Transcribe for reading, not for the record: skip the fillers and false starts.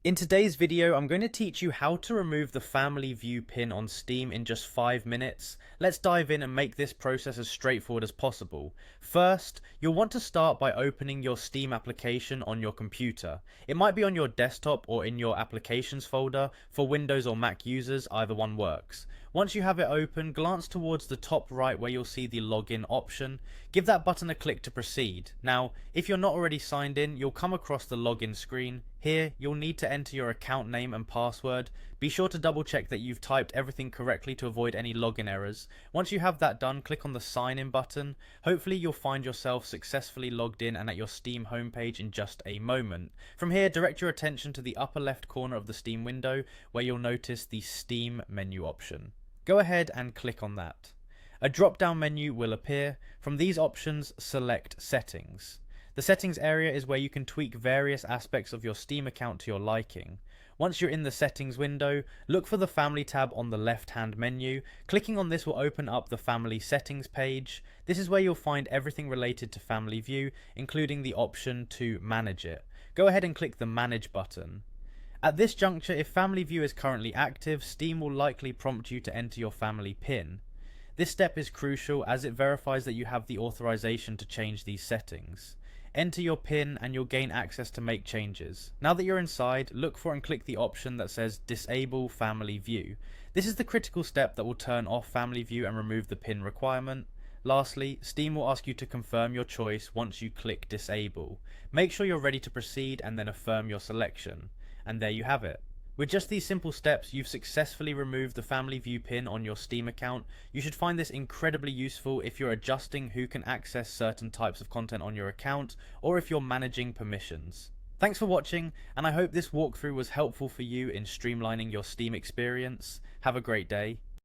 In today's video, I'm going to teach you how to remove the family view pin on Steam in just 5 minutes. Let's dive in and make this process as straightforward as possible. First, you'll want to start by opening your Steam application on your computer. It might be on your desktop or in your applications folder. For Windows or Mac users, either one works. Once you have it open, glance towards the top right where you'll see the login option. Give that button a click to proceed. Now, if you're not already signed in, you'll come across the login screen. Here, you'll need to enter your account name and password. Be sure to double check that you've typed everything correctly to avoid any login errors. Once you have that done, click on the sign in button. Hopefully you'll find yourself successfully logged in and at your Steam homepage in just a moment. From here, direct your attention to the upper left corner of the Steam window where you'll notice the Steam menu option. Go ahead and click on that. A drop-down menu will appear. From these options, select Settings. The settings area is where you can tweak various aspects of your Steam account to your liking. Once you're in the settings window, look for the family tab on the left-hand menu. Clicking on this will open up the family settings page. This is where you'll find everything related to Family View, including the option to manage it. Go ahead and click the Manage button. At this juncture, if Family View is currently active, Steam will likely prompt you to enter your family PIN. This step is crucial as it verifies that you have the authorization to change these settings. Enter your PIN and you'll gain access to make changes. Now that you're inside, look for and click the option that says Disable Family View. This is the critical step that will turn off Family View and remove the PIN requirement. Lastly, Steam will ask you to confirm your choice once you click Disable. Make sure you're ready to proceed and then affirm your selection. And there you have it. With just these simple steps, you've successfully removed the Family View pin on your Steam account. You should find this incredibly useful if you're adjusting who can access certain types of content on your account, or if you're managing permissions. Thanks for watching, and I hope this walkthrough was helpful for you in streamlining your Steam experience. Have a great day.